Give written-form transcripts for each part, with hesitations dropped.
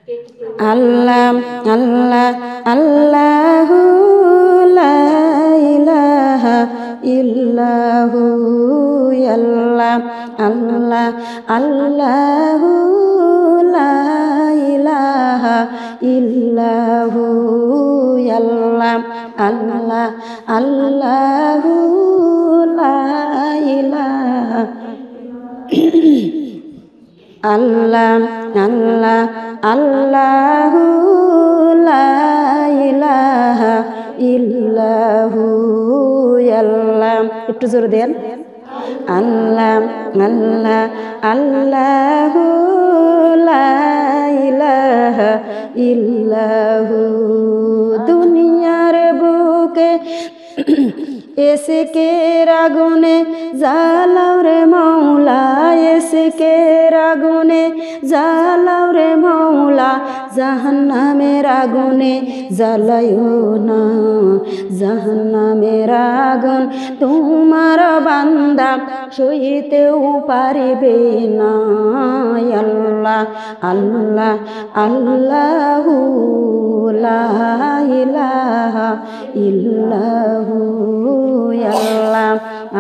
আল্লাহ আল্লাহ আল্লাহু লা ইলাহা ইল্লাহু আল্লাহ আল্লাহ আল্লাহু লা ইলাহা ইল্লাহু আল্লাহ আল্লাহ আল্লাহু লা ইলাহা আল্লাহ আল্লাহ আল্লাহু লা ইলাহা ইল্লাহু আল্লাহ। একটু জোরে দেন। আল্লাহ আল্লাহ আল্লাহু লা ইলাহা ইল্লাহু। দুনিয়ার বুকে এসকে রাগুনে জ্বালাও রে মৌলা, এসকে রাগুনে জ্বালাও রে মৌলা, জাহান্নামের আগুনে জ্বালাইও না, জাহান্নামের আগুন তোমার বান্দা সইতেও পারবে না। আল্লাহ আল্লাহ আল্লাহু লা ইলাহা ইল্লাহু আল্লাহ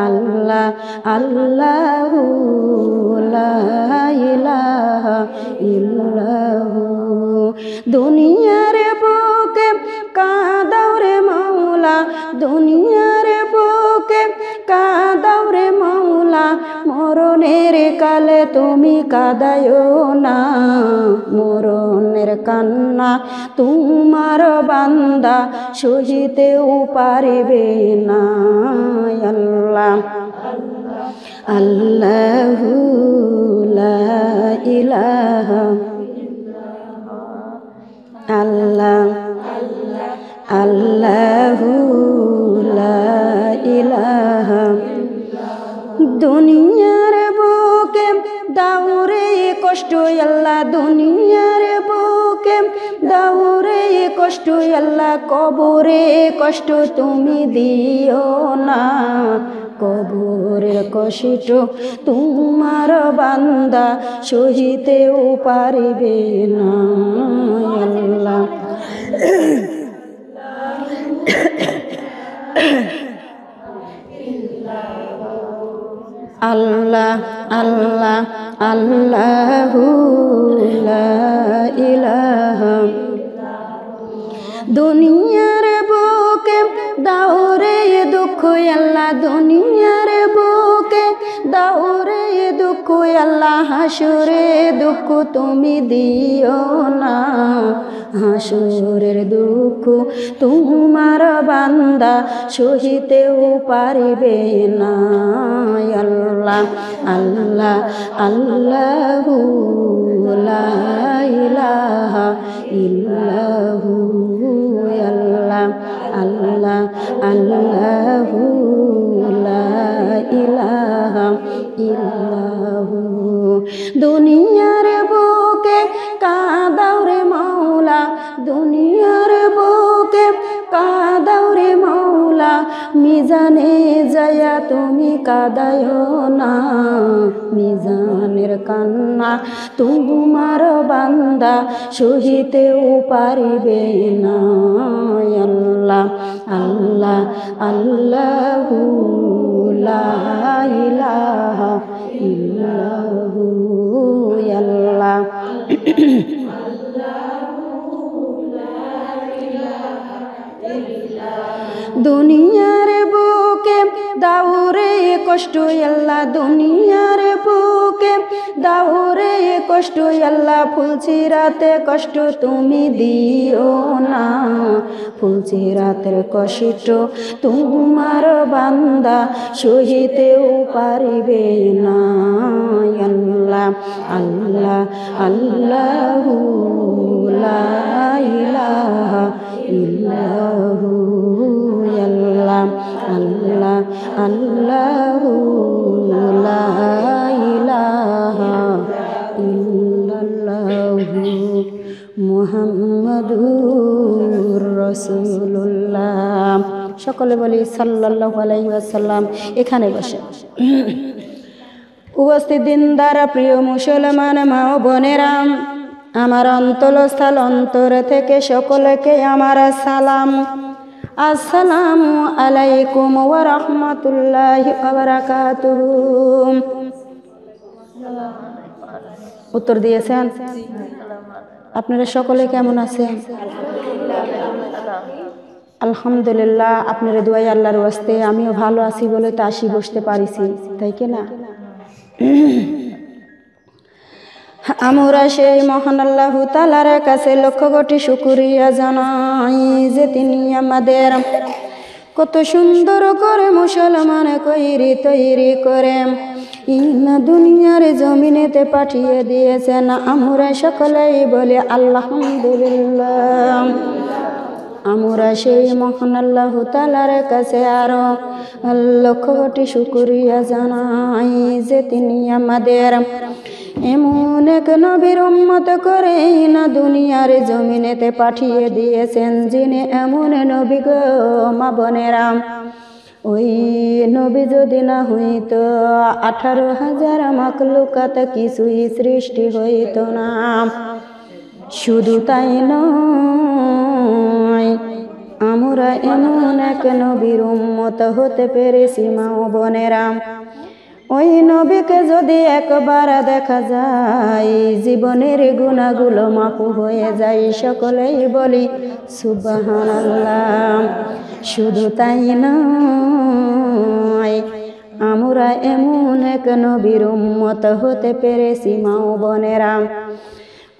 আল্লাহ আল্লাহু লা ইলাহা ইল্লাহু। দুনিয়ার বুকে কাঁদাও রে মৌলা, দুনিয়ার বুকে কাঁদাও রে মৌলা, মরণের কালে তুমি কাঁদায়ো না, মরণের কান্না তোমার বান্দা সহিতেও পারবে না। আল্লাহ আল্লাহু লা ইলাহা আল্লাহ আল্লাহু লা ইলাহা। দুনিয়ার বুকে দাউরে কষ্ট আল্লাহ, দুনিয়ার বুকে দাউরে কষ্ট আল্লাহ, কবরে কষ্ট তুমি দিও না, কবরের কষ্ট তোমার বান্দা সহিতেও পারবে না। আল্লাহ আল্লাহ আল্লাহ আল্লাহু লা ইলাহা। দুনিয়ার বুকে দাওরে দুঃখ আল্লাহ, দুনিয়ার বুকে দাওরে দুঃখ আল্লাহ, হাসুরে দুঃখ তুমি দিও না, হাসুরের দুঃখ তোমার বান্দা সহিতেও পারবে না। আল্লাহ আল্লাহ আল্লাহু লা ইলাহা ইল্লাহু আল্লাহ আল্লাহ আল্লাহু লা ইলাহা ইল্লাহু। দুনিয়ার বুকে কাঁদাও রে মৌলা, দুনিয়ার বুকে কাঁদাও রে মৌলা, মিজানে যায়া তুমি কাঁদায়ো না, মিজানের কান্না তোমার বান্দা সহিতেও পারবে না। আল্লাহ আল্লাহ আল্লাহু লা ইলাহা ইল্লাহু আল্লাহ দুনিয়ার বুকে দাউরে কষ্ট আল্লাহ, দুনিয়ার বুকে দাউরে কষ্ট আল্লাহ, ফুলচিরাতে কষ্ট তুমি দিও না, ফুলচিরাতের কষ্ট তোমার বান্দা সহিতেও পারবে না। আল্লাহ আল্লাহ আল্লাহু লা ইলাহা ইল্লাহু আল্লাহ আল্লাহ আল্লাহু লা ইলাহা ইল্লাল্লাহু মুহাম্মাদুর রাসূলুল্লাহ। সকলে বলি সাল্লাল্লাহু আলাইহি ওয়াসাল্লাম। এখানে বসে উপস্থিত দিনদার প্রিয় মুসলমান মা ও বোনেরা, আমার অন্তরস্থল অন্তর থেকে সকলকে আমার সালাম। আসসালামু আলাইকুম ওয়া রাহমাতুল্লাহি ওয়া বারাকাতুহু। উত্তর দিয়েছেন? আপনারা সকলে কেমন আছেন? আলহামদুলিল্লাহ, আপনারা দুয়াই আল্লাহর ওয়াস্তে আমিও ভালো আছি বলে তো আসি বসতে পারিছি, তাই কি না? আমরা সেই মহান আল্লাহ তাআলার কাছে লক্ষ কোটি শুকরিয়া জানাই যে তিনি আমাদের কত সুন্দর করে মুসলমান কইরি তৈরি করে ইনা দুনিয়ার জমিনেতে পাঠিয়ে দিয়েছেন। আমরা সকলেই বলি আলহামদুলিল্লাহ। আমরা সেই মহান আল্লাহ তাআলার কাছে আরো লক্ষ কোটি শুকরিয়া জানাই যে তিনি আমাদের এমন এক নবীর উম্মত করে না দুনিয়ার জমিনেতে পাঠিয়ে দিয়েছেন, যিনি এমন নবী গো মা বোনেরা, ওই নবী যদি না হইত 18,000 মাখলুকাত কিছুই সৃষ্টি হইত না। শুধু তাই নয়, আমরা এমন এক নবীর উম্মত হতে পেরেছি মা বোনেরা। ওই নবীকে যদি একবার দেখা যায় জীবনের গুনাহগুলো মাফ হয়ে যায়। সকলেই বলি সুবহানাল্লাহ। শুধু তাই নয়, আমরা এমন এক নবীর উম্মত হতে পেরেছি মা বোনেরা।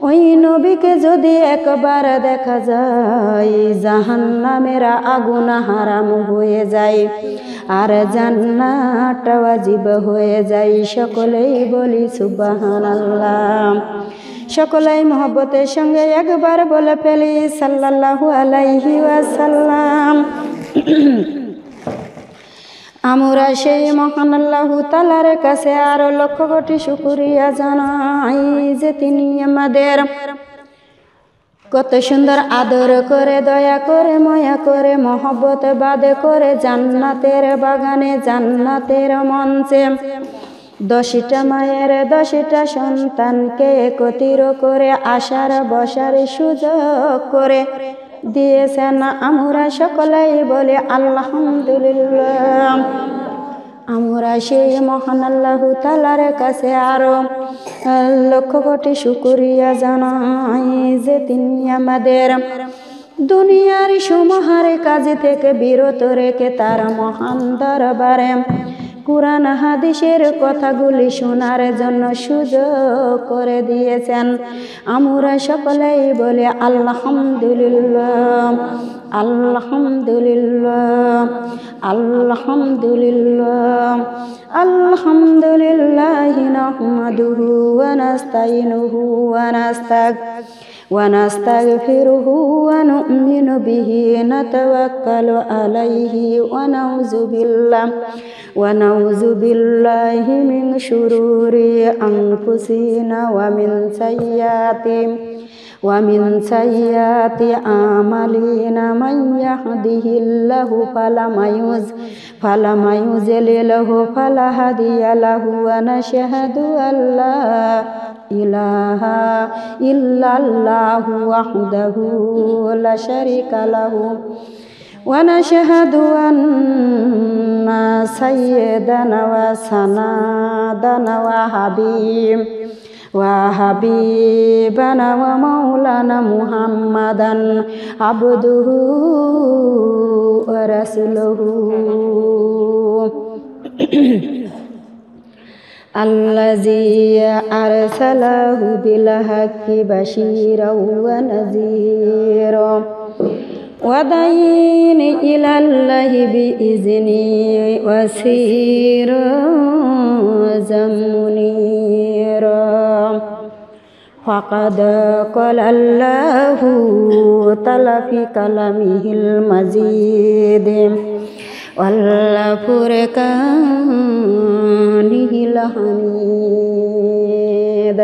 ওই নবীকে যদি একবার দেখা যায় জাহান্নামের আগুন হারাম হয়ে যায় আর জান্নাত ওয়াজিব হয়ে যায়। সকলেই বলি সুবহানাল্লাহ। সকলেই মহব্বতের সঙ্গে একবার বলে ফেলি সাল্লাল্লাহু আলাইহি ওয়াসাল্লাম। আমরা সেই মহান আল্লাহ তাআলার কাছে আরো লক্ষ কোটি শুকরিয়া জানাই যে তিনি আমাদের কত সুন্দর আদর করে, দয়া করে, মায়া করে, মহব্বত বাদে করে জান্নাতের বাগানে, জান্নাতের মঞ্চে 10টা মায়ের 10টা সন্তানকে একত্রিত করে আসার বসার সুযোগ করে দিয়েছেন। আমরা সকলেই বলে আলহামদুলিল্লাহ। আমরা সেই মহান আল্লাহ তাআলার কাছে আরো লক্ষ কোটি শুকরিয়া জানাই যে তিনি আমাদের দুনিয়ার সমাহারে কাজ থেকে বিরত রেখে তার মহান দরবারে কুরআন হাদিসের কথাগুলি শোনার জন্য সুযোগ করে দিয়েছেন। আমরা সকলেই বলে আলহামদুলিল্লাহ, আলহামদুলিল্লাহ, আলহামদুলিল্লাহ। আলহামদুলিল্লাহি নাহমাদুহু ওয়া নাস্তাইনুহু ওয়া নাস্তাগফিরুহু ওয়া নু'মিনু বিহি নাতাওয়াক্কালু আলাইহি ওয়া নাউযু বিল্লাহি মিন শুরুরি আনফুসিনা ওয়া মিন সাইয়্যাতি আমালিনা মান ইয়াহদিহিল্লাহু ফালা মায়ুযলিলহু ফালা হাদিয়া লাহু ওয়া নাশহাদু আল্লা ইলাহা ইল্লাল্লাহু ওয়াহদাহু লা শারীকা লাহু ওয়া নাশহাদু আন্না সাইয়্যিদানা ওয়া সানাদানা ওয়া হাবিবানা ওয়া মাওলানা মুহাম্মাদান আবদুহু ওয়া রাসূলুহু আল্লাযী আরসালাহু বিল হাক্কি বাশীরাও ওয়া নাযীরা ওয়া দাঈন ইলাল্লাহি বিইযনি ওয়া সিরাজাম মুনীরা। ফাকাদ ক্বালাল্লাহু তাআলা ফি কালামিহিল মাজিদ ওয়াল ফুরকানিহিল হামিদ।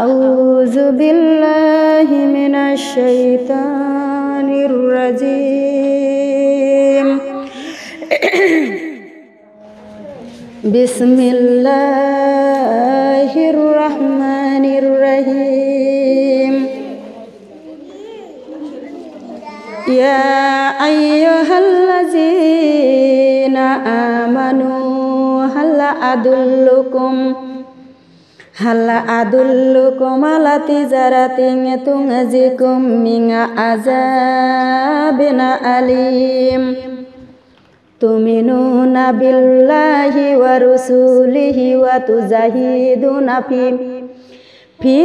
আউযু বিল্লাহি মিনাশ শাইতানির রাজিম। বিসমিল্লাহির রহমানির রহিম। ইয়া আইয়ুহাল্লাযীনা আমানু হাল আদুল্লুকুম আলা তিজারাতিন তুনজিকুম মিন আযাবিন আলীম তুমিনুনা বিল্লাহি ওয়া রাসূলিহি ওয়া তুজাহিদুনা ফি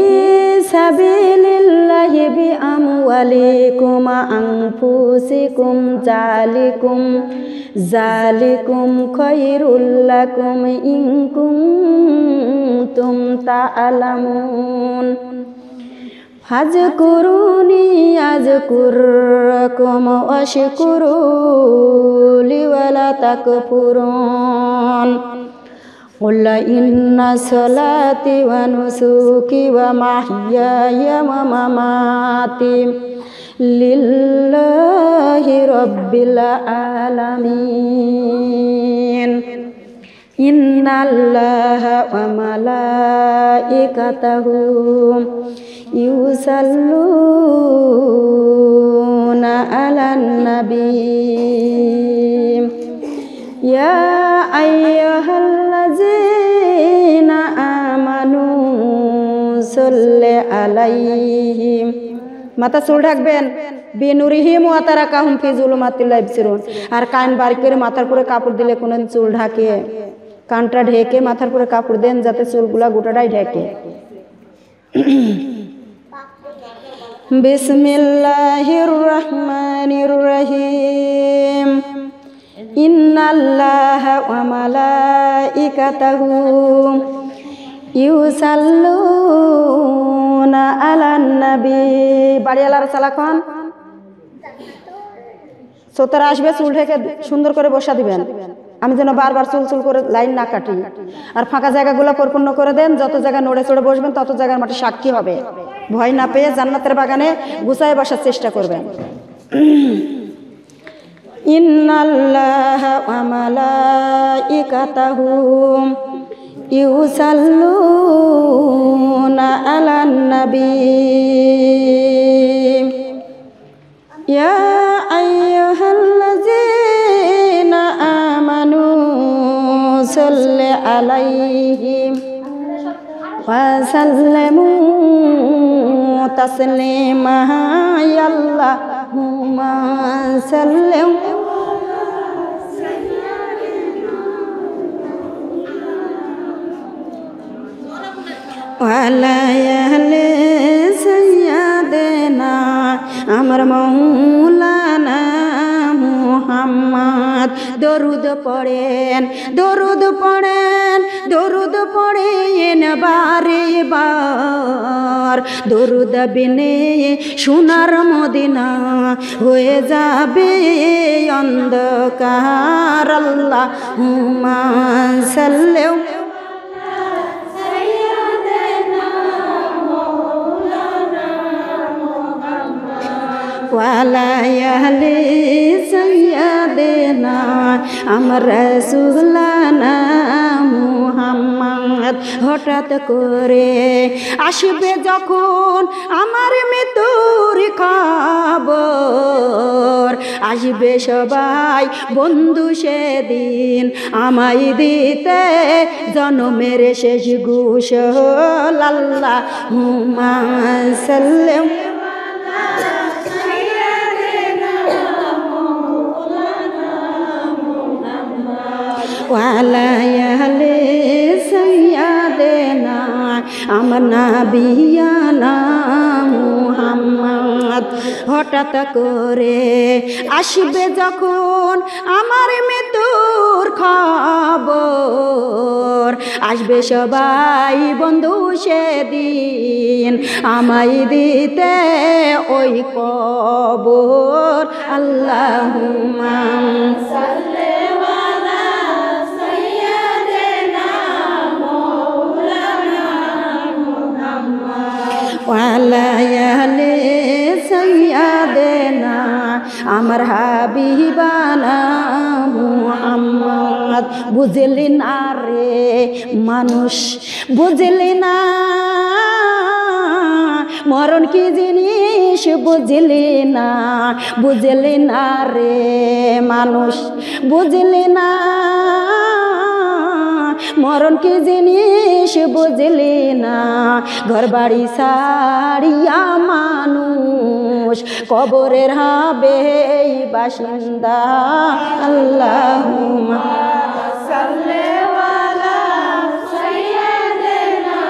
সাবিলিল্লাহি বিআমওয়ালিকুম ওয়া আনফুসিকুম যালিকুম খায়রুল লাকুম ইন কুনতুম তা'লামুন ফাযকুরুনি আযকুরকুম ওয়াশকুরু লি ওয়া লা তাকফুরুন قل إن صلاتي ونسكي ومحياي ومماتي لله رب العالمين إن الله وملائكته يصلون على النبي يا أيها الذين آمنوا صلوا عليه মাথা চুল ঢাকবেন বিনুরিহিম ওয়া তারাকাহুম ফি যুলুমাতিল লা ইবসিরুন আর কান বার করে মাথার উপরে কাপড় দিলে কোন চুল ঢাকে কানটা ঢেকে মাথার উপরে কাপড় দেন যাতে চুলগুলা গোটাটাই ঢেকে বিসমিল্লাহির রহমানির রহিম ইন্নাল্লাহা ওয়া মালাইকাতাহু ইউসাল্লুনা আলান নবী বাড়িওয়ালার সালাখন সোতারা আসবে চুল ঢেকে সুন্দর করে বসা দিবেন আমি যেন বারবার চুল করে লাইন না কাটি আর ফাঁকা জায়গাগুলো পরিপূর্ণ করে দেন যত জায়গা নড়ে চড়ে বসবেন তত জায়গার মাঠে সাক্ষী হবে ভয় না পেয়ে জান্নাতের বাগানে গুছায় বসার চেষ্টা করবেন ইন্নাল্লাহা ওয়া মালাইকাতাহু ইউসাল্লুনা আলান নবী ইয়া আইয়ুহাল্লাযীনা আমানু সাল্লি আলাইহি ওয়া সাল্লিমু তাসলিমা আল্লাহুম্মা সাল্লি ওয়ালা আহলি সাইয়্যিদিনা আমার মাওলানা মুহাম্মদ দরুদ পড়েন বারে বার দরুদ বিনে সোনার মদিনা হয়ে যাবে অন্ধকার আল্লাহুম্মা সাল্লি ওয়ালা আহলি সাইয়্যিদিনা আমার রাসূলুল্লাহ মুহাম্মদ হঠাৎ করে আসবে যখন আমার মৃত্যুর খবর আসবে সবাই বন্ধু সেদিন আমায় দিতে জনমের শেষ গোসল আল্লাহুম্মা সাল্লি ওয়ালা আহলি সাইয়্যিদিনা আমার নবিয়ানা মুহাম্মদ হঠাৎ করে আসবে যখন আমার মৃত্যুর খবর আসবে সবাই বন্ধু সেদিন আমায় দিতে ওই কবর আল্লাহুম্মা সাল্লি ওয়ালা আহলি সাইয়্যিদিনা আমার হাবিবানা মুহাম্মদ বুঝলি না রে মানুষ বুঝলি না মরণ কি জিনিস বুঝলি না, বুঝলি না রে মানুষ, বুঝলি না মরণ কি জিনিস বুঝলি না। ঘর বাড়ি সারিয়া মানুষ কবরের হবে বাসিন্দা। আল্লাহুম্মা সাল্লি আলা সাইয়্যিদিনা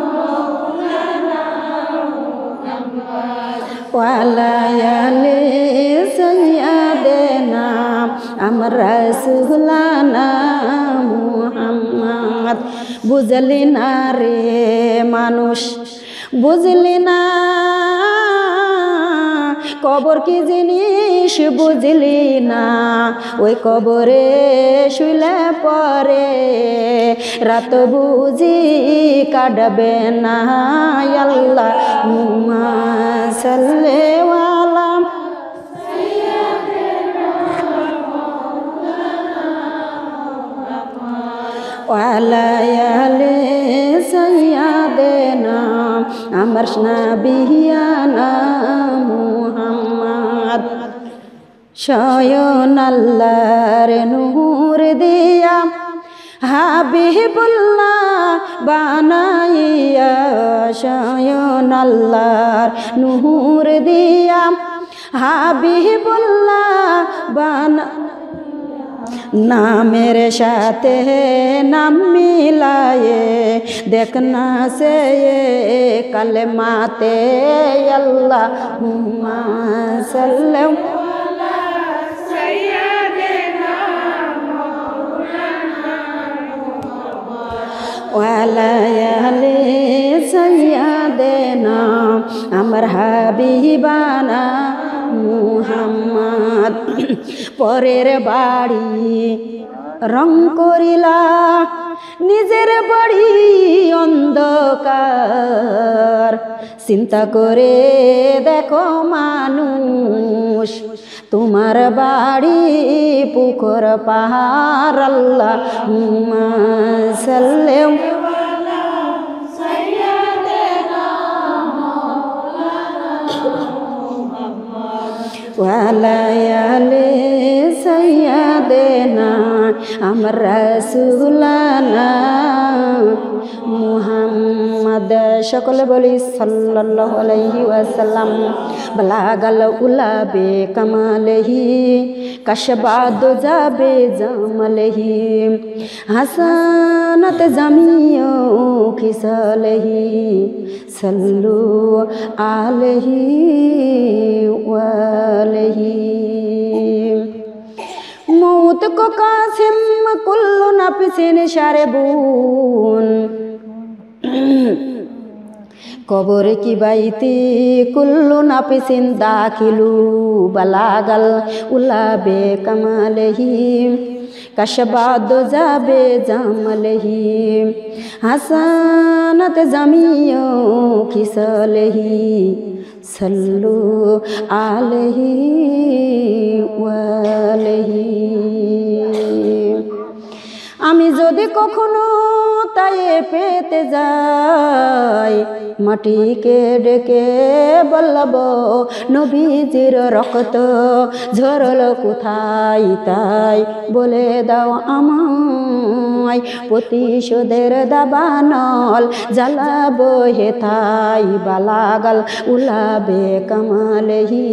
মাওলানা মুহাম্মদ ওয়া আলা আলি সাইয়্যিদিনা আমার রাসূলানা মুহাম্মদ। বুঝলি না রে মানুষ, বুঝলি না কবর কি জিনিস বুঝলি না। ওই কবরে শুইলে পরে রাত বুঝি কাটবে না। আল্লাহুম্মা সাল্লি আলা ওয়ালা আলি সাইয়্যিদিনা আমার নবিয়ানা মুহাম্মদ। স্বয়ং আল্লাহর নূর দিয়া হাবিবুল্লাহ বানাইয়া, স্বয়ং আল্লাহর নূর দিয়া হাবিবুল্লাহ বানা নামের সাথে নাম মিলায়ে দেখনা সে কলমাতে। আল্লাহুম্মা সাল্লি আলা সাইয়্যিদিনা মাওলানা মুহাম্মদ ওয়া আলা আলি সাইয়্যিদিনা আমার হাবিবানা মুহাম্মদ। পরের বাড়ি রং করিলা নিজের বাড়ি অন্ধকার। চিন্তা করে দেখো মানুষ তোমার বাড়ি পুকুর পাহাড়। আল্লাহুম্মা সাল্লি ওয়ালা আলি সাইয়্যিদিনা আমার রাসূলানা মুহাম্মদ। সকলে বলি সাল্লাল্লাহু আলাইহি ওয়াসাল্লাম। বালাগাল উলা বে কামালহি কাশবাদ যাবে জামালহি হাসানাত জামিও খিসালহি সাল্লু আলাইহি ওয়ালিহি। মৌত কো কাসিম কুল্লু নাফসিন শারবুন কবর কি বাইতি কুল্লু নাফসিন দাখিলু বালাগাল উলাবে কামালহি কাশবাদ যাবে জামালহি হাসানাত জামিও খিসালহি সাল্লু আলাইহি ওয়ালিহি। আমি যদি কখনো তাই পেতে যাই মাটিকে ডেকে বলবো নবীজির রক্ত ঝরল কোথায়, তাই বলে দাও আমায় প্রতিশোধের দাবানল জ্বালাবো হেথায়। বালাগাল উলাবে কামালহি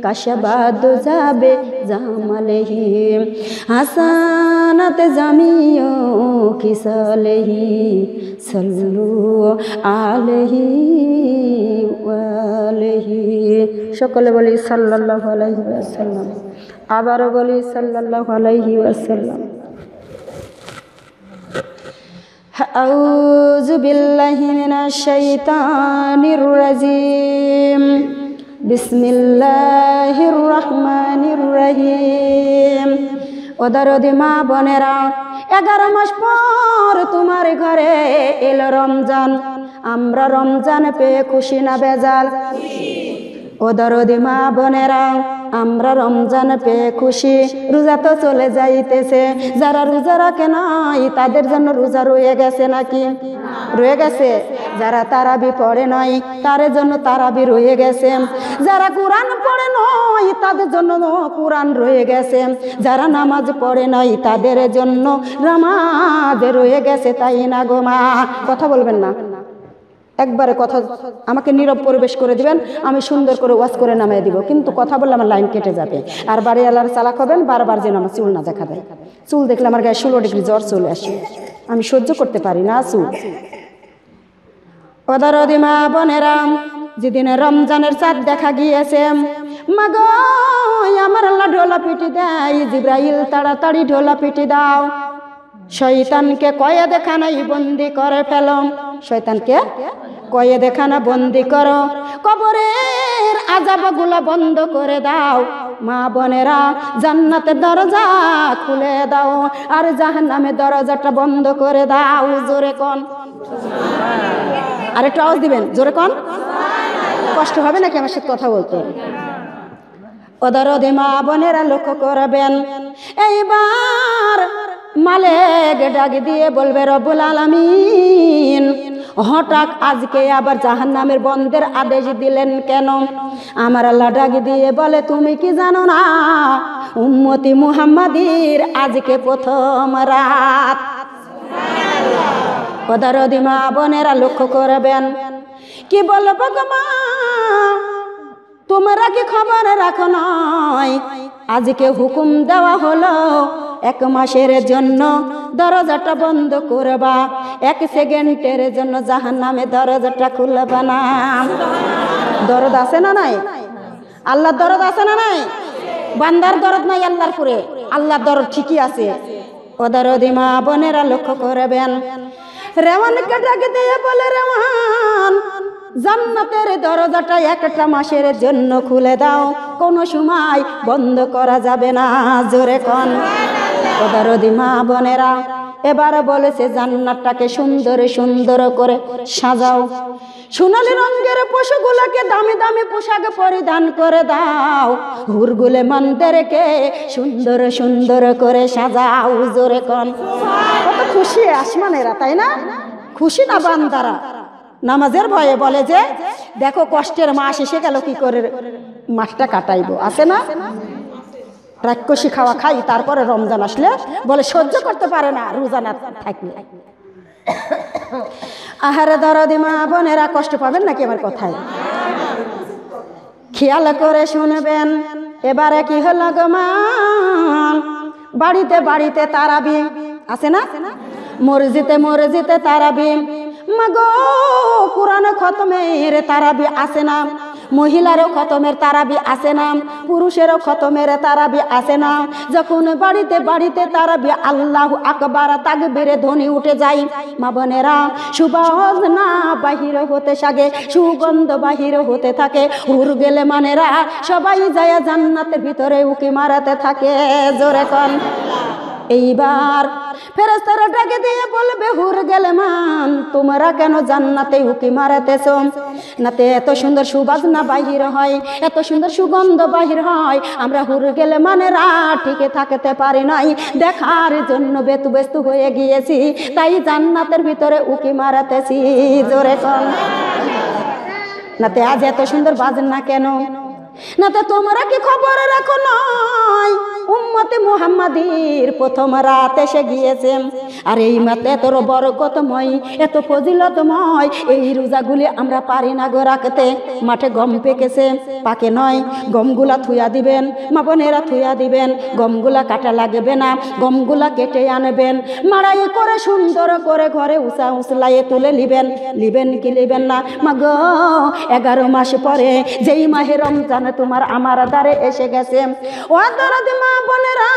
কাশবাদ যাবে জামালহি হাসানাত জামিও খিসালহি সাল্লু আলাইহি ওয়ালিহি। সকলে বলি সাল্লাল্লাহু আলাইহি ওয়াসাল্লাম। আবারও বলি সাল্লাল্লাহু আলাইহি ওয়াসাল্লাম। আউযু বিল্লাহি মিনাশ শাইতানির রাজিম। বিসমিল্লাহির রহমানির রহিম। ও দরদি মা বোনেরা, 11 মাস পর তোমার ঘরে এলো রমজান। আমরা রমজান পেয়ে খুশি না বেজাল? ও দরদি মা বোনেরা, আমরা রমজান পেয়ে খুশি। রোজা তো চলে যাইতেছে, যারা রোজা রাখে নাই তাদের জন্য রোজা রয়ে গেছে নাকি? রয়ে গেছে। যারা তারাবি পড়ে নাই তার জন্য তারাবি রয়ে গেছে, যারা কোরআন পড়ে নয় তাদের জন্য কোরআন রয়ে গেছে, যারা নামাজ পড়ে নাই তাদের জন্য নামাজ রয়ে গেছে। তাই না গো মা? কথা বলবেন না, একবারে কথা আমাকে নীরব পরিবেশ করে দিবেন, আমি সুন্দর করে ওয়াজ করে নামিয়ে দিব, কিন্তু কথা বললে আমার লাইন কেটে যাবে। আর বাড়ি আল্লাহর চালাক হবেন, বারবার যেন আমার চুল না দেখা দেয়। চুল দেখলে আমার গায়ে 16 ডিগ্রি জ্বর চলে আসে, আমি সহ্য করতে পারি না চুল। ওদারদি মা বোনেরা, যেদিন রমজানের চাঁদ দেখা গিয়েছে, মাগো আমার আল্লাহ ঢোলা পিটি দেয়, জিব্রাইল তাড়াতাড়ি ঢোলা পিটি দাও, শয়তানকে কয়েদখানায় বন্দি করে ফেলো, শয়তানকে কয়েদখানা বন্দি করো, কবরের আযাবগুলো বন্ধ করে দাও। মা বোনেরা, জান্নাতের দরজা খুলে দাও আর জাহান্নামের দরজাটা বন্ধ করে দাও। জোরে কোন, আর একটু আওয়াজ দিবেন, জোরে কোন। কষ্ট হবে নাকি আমার সাথে কথা বলতে? ওদারদি মা বোনেরা লক্ষ্য করবেন, এইবার মালিক ডাক দিয়ে বলবে, রব্বুল আলামিন হঠাৎ আজকে আবার জাহান্নামের বন্ধের আদেশ দিলেন কেন? আমার আল্লাহ ডাক দিয়ে বলে, তুমি কি জানো না উম্মতি মুহাম্মাদির আজকে প্রথম রাত। ওদারদি মা বোনেরা লক্ষ্য করবেন, কি বলবো গো মা, তোমরা কি খবর রাখো নয় আজকে হুকুম দেওয়া হলো 1 মাসের জন্য দরজাটা বন্ধ করবা, 1 সেকেন্ডের জন্য জাহান্নামে দরজাটা খুলবা না। দরদ আছে না নাই? আল্লাহর দরদ আছে না নাই? বান্দার দরদ নাই আল্লাহর পুরে, আল্লাহর দরদ ঠিকই আছে। ওদারদি মা বোনেরা লক্ষ্য করবেন, রেওয়ানকে ডাক দিয়ে বলে, রেওয়ান জান্নাতের দরজাটা 1টা মাসের জন্য খুলে দাও, কোনো সময় বন্ধ করা যাবে না। জোরে কোন। ওদারদি মা বোনেরা, এবার বলেছে জান্নাতটাকে সুন্দর সুন্দর করে সাজাও, সোনালী রঙের পশুগুলোকে দামি দামি পোশাক পরিধান করে দাও, হুরগুলে মন্দিরকে সুন্দর সুন্দর করে সাজাও। জোরে কোন। কত খুশি আসমানেরা, তাই না? খুশি না বান্দারা? নামাজের ভয়ে বলে যে দেখো কষ্টের মাস এসে গেল, কি করে মাসটা কাটাইবো, আছে না? রাক্ষসী খাওয়া খাই, তারপরে রমজান আসলে বলে সহ্য করতে পারে না রোজা না থাকলে। আহারে দরদি মা বোনেরা, কষ্ট পাবেন নাকি আমার কথায়? খেয়াল করে শুনবেন, এবারে কি হলো গো মা, বাড়িতে বাড়িতে তারাবি আছে না, মসজিদে মসজিদে তারাবি, মাগো কোরআন খতমের তারাবি আছে না, মহিলারও খতমের তারাবি আছে না, পুরুষেরও খতমের তারাবি আছে না। যখন বাড়িতে বাড়িতে তারাবি আল্লাহু আকবার তাকবীরে ধ্বনি উঠে যায়, মা বোনেরা সুবাস না বাহির হতে থাকে, সুগন্ধ বাহির হতে থাকে, হুর গেলে মানেরা সবাই যায় জান্নাতের ভিতরে উকি মারাতে থাকে। জোরে কোন। এইবার ফেরেশতারা ডাকে দিয়ে বলবে, হুর গেলে মান তোমরা কেন জান্নাতে উকি মারাতেছো? নাতে এত সুন্দর সুবাস না বাহির হয়, এত সুন্দর সুগন্ধ বাহির হয়, আমরা হুর গেলে মানেরা টিকে থাকতে পারি নাই, দেখার জন্য ব্যস্ত হয়ে গিয়েছি, তাই জান্নাতের ভিতরে উকি মারাতেছি। জোরে কোন। নাতে আজ এত সুন্দর বাজেন না কেন? নাতে তোমরা কি খবর রাখো নয় উম্মতে মুহাম্মাদির প্রথম রাত এসে গিয়েছে, আর এই মাতে এত বরকতময়, এত ফজিলতময়, এই রোজাগুলি আমরা পারি না গো রাখতে। মাঠে গম পেকেছে, পাকে নয়, গমগুলা থুয়া দিবেন, মা বোনেরা থুয়া দিবেন, গমগুলা কাটা লাগবে না, গমগুলা কেটে আনবেন, মাড়াই করে সুন্দর করে ঘরে উঁচলাইয়ে তুলে লিবেন কি লিবেন না? মা গো 11 মাস পরে যেই মাহে রমজান তোমার আমার দ্বারে এসে গেছে, ও দরদি মা বোনেরা,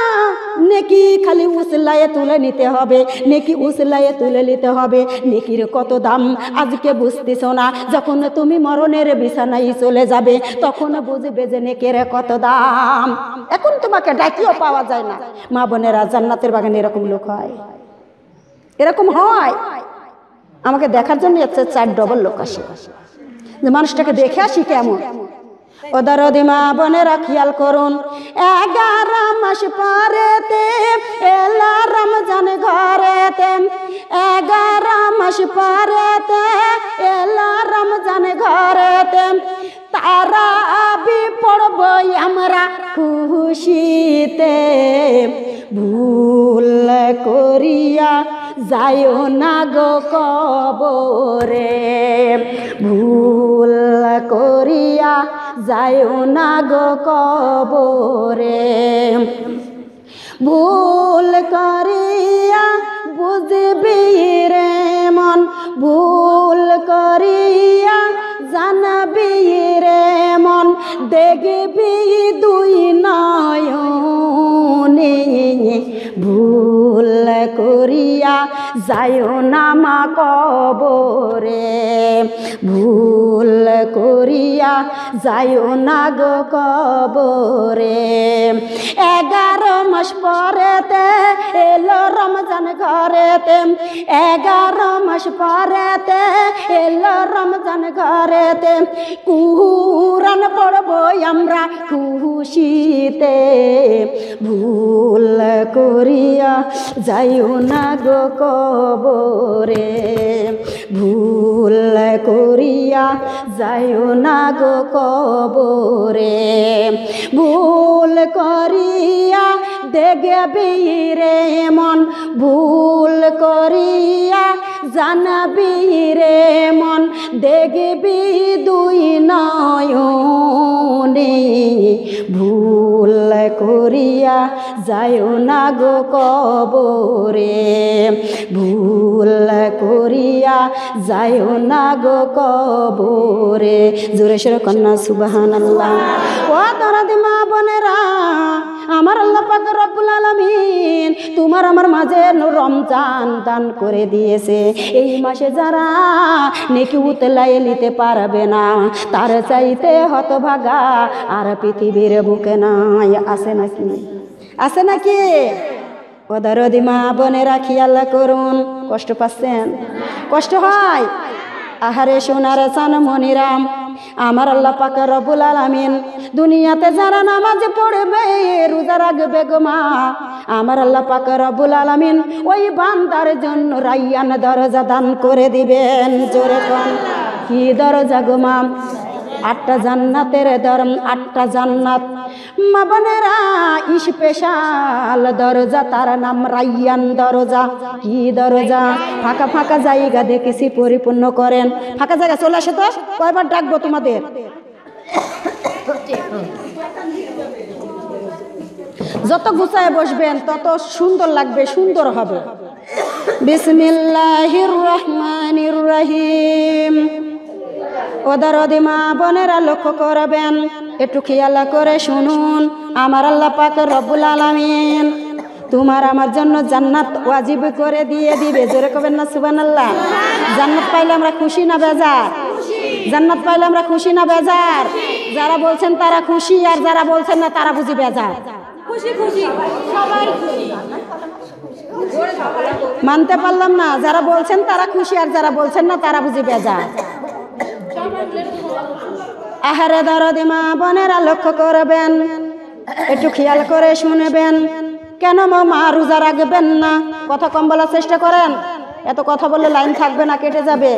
নেকি খালি উসলায়ে তুলে নিতে হবে, নেকি উসলায়ে তুলে নিতে হবে। নেকির কত দাম আজকে বুঝতেছো না, যখন তুমি মরণের বিছানায় চলে যাবে তখন বুঝবে যে নেকির কত দাম। এখন তোমাকে ডাকিও পাওয়া যায় না। মা বোনেরা, জান্নাতের বাগানে এরকম লোক হয়, এরকম হয়। আমাকে দেখার জন্য 4 ডবল লোক আসে, যে মানুষটাকে দেখে আসি কেমন। ও দরদি মা বোনেরা খেয়াল করুন, 11 মাস পরেতে এলা রমজান ঘরেতে, 11 মাস পরেতে এলা রমজান ঘরেতে, তারাবি পড়ব আমরা খুশিতে, ভুল করিয়া যাইও না গো কবরে, ভুল করিয়া যাইও না গো কবরে, ভুল করিয়া বুঝবি রে মন, ভুল করিয়া জানবি রে মন, দেখবি দুই নয়নে, ভুল করিয়া যাইও না মা কবরে, ভুল করিয়া যাইও না গো কবরে। 11 মাস পরেতে এলো রমজান ঘরেতে, 11 মাস পরেতে এলো রমজান ঘরেতে, কুরআন পড়ব আমরা খুশিতে, ভুল করিয়া যাইও না গো কবরে, ভুল করিয়া যাইও না গো কবরে, ভুল করিয়া দেখবি রে মন, ভুল করিয়া জানবি রে মন, দেখবি দুই নয়নে, ভুল করিয়া যাইও না গো কবরে, ভুল করিয়া যাইও না গো কবরে। জোরে সোরে কন্যা সুবহানাল্লাহ। ও দরদি মা বোনেরা, আমার আল্লাহ পাক রব্বুল আলামিন তোমার আমার মাঝে রমজান দান করে দিয়েছে। এই মাসে যারা নেকি উতলায় নিতে পারবে না, তার চাইতে হতভাগা আর পৃথিবীর বুকে নাই। আছে নাকি? আছে নাকি? ও দরদি মা বোনেরা খেয়াল করুন। কষ্ট পাচ্ছেন? কষ্ট হয়? আহারে সোনার চান মনিরাম, আমার আল্লাহ পাক রব্বুল আলামিন দুনিয়াতে যারা নামাজ পড়বে রোজা রাখবে গো মা, আমার আল্লাহ পাক রব্বুল আলামিন ওই বান্দার জন্য রাইয়ান দরজা দান করে দিবেন। জোরে কোন কি দরজা গো মা? 8টা জান্নাতের 8টা জান্নাত মা বোনেরা, স্পেশাল দরজা, তার নাম রাইয়ান দরজা। কি দরজা? ফাঁকা ফাঁকা জায়গা দেখেছি, পরিপূর্ণ করেন। ফাঁকা জায়গা চলে আসে তো, কয়বার ডাকবো তোমাদের? যত গুছায় বসবেন তত সুন্দর লাগবে, সুন্দর হবে। বিসমিল্লাহির রহমানির রহিম। ও দরদি মা বোনেরা লক্ষ্য করবেন, একটু খেয়াল করে শুনুন। আমার আল্লাহ পাক রব্বুল আলামিন তোমার আমার জন্য জান্নাত ওয়াজিব করে দিয়ে দিবে। জোরে কবেন না সুবহানাল্লাহ। জান্নাত পাইলে আমরা খুশি না বেজার? জান্নাত পাইলে আমরা খুশি না বেজার? যারা বলছেন তারা খুশি, আর যারা বলছেন না তারা বুঝি বেজার। খুশি খুশি সবাই খুশি। মানতে পারলাম না। যারা বলছেন তারা খুশি, আর যারা বলছেন না তারা বুঝি বেজার। আহারে দরদি মা বোনেরা লক্ষ্য করবেন, একটু খেয়াল করে শুনবেন। কেন মা রোজা রাখবেন না? কথা কম বলার চেষ্টা করেন। এত কথা বললে লাইন থাকবে না, কেটে যাবে।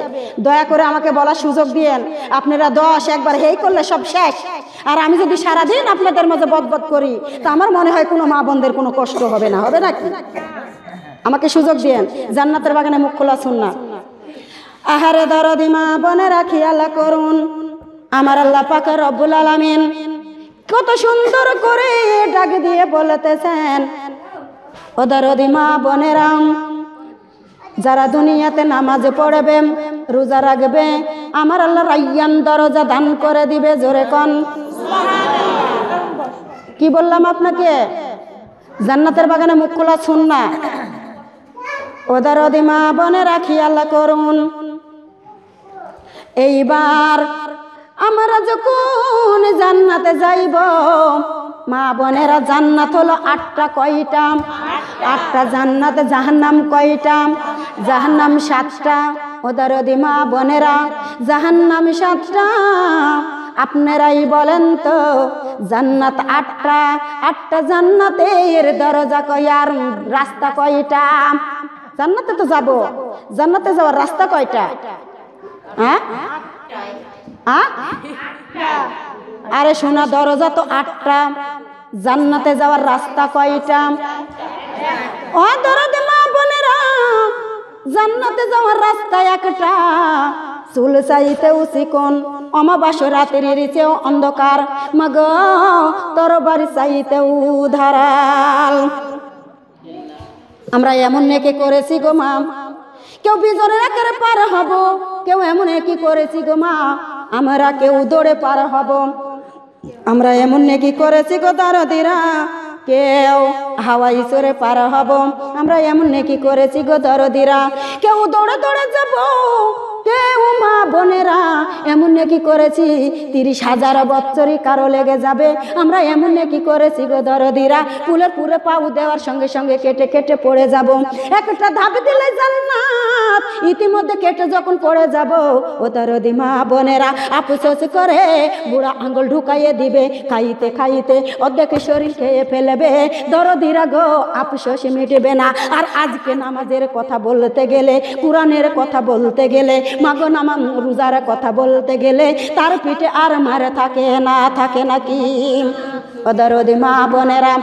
দয়া করে আমাকে বলার সুযোগ দিয়েন। আপনারা 10 একবার হেই করলে সব শেষ। আর আমি যদি সারাদিন আপনাদের মাঝে বদবদ করি, তা আমার মনে হয় কোনো মা বোনদের কোনো কষ্ট হবে না। হবে নাকি? আমাকে সুযোগ দিয়েন। জান্নাতের বাগানে মুখ খোলা সুন্নাত। আহারে দরদি মা বোনেরা খেয়াল করুন, আমার আল্লাহ পাক রব্বুল আলামিন কত সুন্দর করে ডাক দিয়ে বলতেছেন, ও দরদি মা বোনেরা, যারা দুনিয়াতে নামাজ পড়বে, রোজা রাখবে, আমার আল্লাহ রাইয়ান দরজা দান করে দিবে। জোরে কোন কি বললাম আপনাকে? জান্নাতের বাগানে মুখ খোলা সুন্নাত। ও দরদি মা বোনেরা খেয়াল করুন, এইবার আমরা যখন জান্নাতে যাইব, মা বোনেরা জান্নাত হলো 8টা। কয়টা? 8টা জান্নাতে। জাহান্নাম কয়টা? জাহান্নাম 7টা। ও দরদি মা বোনেরা, জাহান্নাম 7টা আপনারাই বলেন তো জান্নাত আটটা, আটটা জান্নাতের দরজা কয় আর রাস্তা কয়টা? জান্নাতে তো যাব, জান্নাতে যাওয়ার রাস্তা কয়টা? হ্যাঁ, আরে শোনা, দরজা তো আটটা, জান্নাতে যাওয়ার রাস্তা কয়টা? ও দরদে মা বোনেরা, জান্নাতে যাওয়ার রাস্তা একটা। চুল চাইতেও চিকন, অমাবাস্য রাতের চেয়েও অন্ধকার, মাগ তরবারি চাইতেও ধারাল। আমরা এমন নেকি করেছি গো মা, কেউ বিজনের একের পার হব, কেউ এমন কি করেছি গো মা, আমরা কেউ দৌড়ে পার হব। আমরা এমন নেকি করেছি গো দরদিরা, কেউ হাওয়াই চড়ে পার হব। আমরা এমন নেকি করেছি গো দরদিরা, কেউ দৌড়ে দৌড়ে যাব, কেউ মা বোনেরা এমন নেকি করেছি 30,000 বছরই কারো লেগে যাবে। আমরা এমন নেকি করেছি গো দরদিরা, ফুলের পুরে পাউ দেওয়ার সঙ্গে সঙ্গে কেটে কেটে পড়ে যাব। একটা ধাপ দিলে জান্নাত, ইতিমধ্যে কেটে যখন পড়ে যাব, ও দরদি মা বোনেরা আফসোস করে বুড়া আঙ্গুল ঢুকাইয়ে দিবে, খাইতে খাইতে অর্ধেক শরীর খেয়ে ফেলবে। দরদিরা গো আফসোস মিটবে না। আর আজকে নামাজের কথা বলতে গেলে, কোরআনের কথা বলতে গেলে, মাগো নামাজ রোজার কথা বলতে গেলে তার পিঠে আর মারে থাকে না, থাকে নাকি? দরদি মা বোনেরা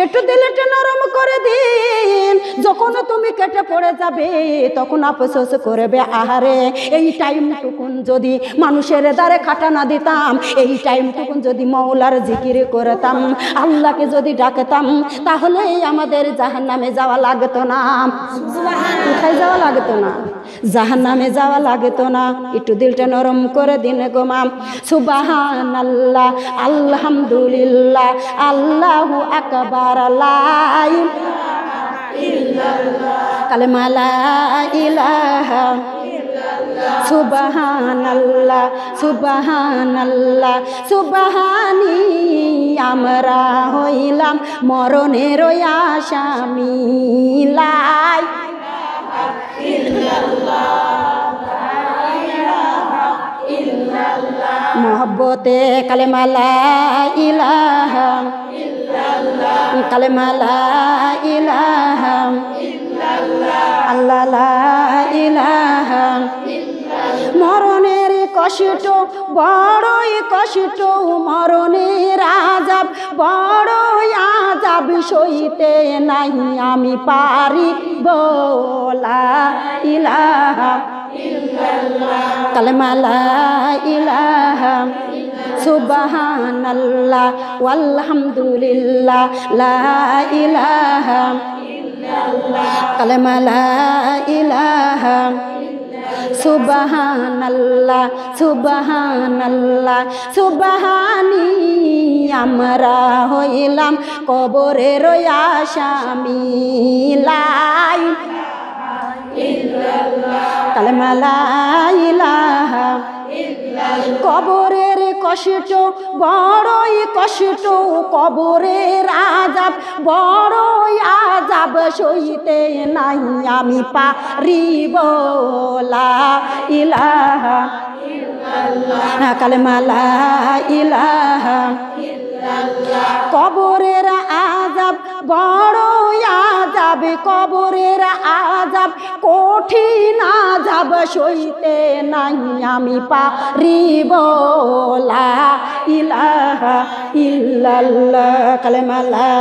একটু দিলটা নরম করে দিন, যখন তুমি কেটে পড়ে যাবে তখন আফসোস করবে, আহারে এই টাইমটুকুন যদি মানুষের দ্বারে খাটা না দিতাম, এই টাইমটুকুন যদি মওলার জিকির করতাম, আল্লাহকে যদি ডাকতাম, তাহলে আমাদের জাহান্নামে যাওয়া লাগতো না। কোথায় যাওয়া লাগতো না? জাহান্নামে যাওয়া লাগতো না। একটু দিলটা নরম করে দিন গো মা। সুবহানাল্লাহ, আলহামদুলিল্লাহ, আল্লাহু আকবার, লা ইলাহা ইল্লাল্লাহ, কালেমা লা ইলাহা ইল্লাল্লাহ, সুবহানাল্লাহ, সুবহানাল্লাহ, সুবহানি। আমরা হইলাম মরণের আসামি, লা ইলাহা ইল্লাল্লাহ, লা ইলাহা ইল্লাল্লাহ, মোহব্বতে কালেমা লা ইলাহা ইল্লাল্লাহ, কালেমা লা ইলাহা ইল্লাল্লাহ, আল্লাহ লা ইলাহা ইল্লাল্লাহ। মরণের কষ্ট বড়ই কষ্ট, মরণের আযাব বড়ই আযাব, সইতে নাই আমি পারিব, লা ইলাহা ইল্লাল্লাহ, কালেমা লা ইলাহা সুবহানাল্লাহ ওয়ালহামদুলিল্লাহ, লা ইলাহা ইল্লাল্লাহ, কালেমা লা ইলাহা সুবহানাল্লাহ, সুবহানাল্লাহ, সুবহানি। আমরা হইলাম কবরের আসামি, লা ইলাহা ইল্লাল্লাহ, কালেমা লা ইলাহা ইল্লাল্লাহ। কবরের কষ্ট বড়ই কষ্ট, কবরের আযাব বড়ই আযাব, সইতে নাই আমি পারিব, লা ইলাহা ইল্লাল্লাহ, কালেমা লা ইলাহা ইল্লাল্লাহ। কবরের আযাব বড়ই আযাব, কবরের আযাব কঠিন আযাব, সইতে নাই আমি পারিব, লা ইলাহা ইল্লাল্লাহ, কালেমা লা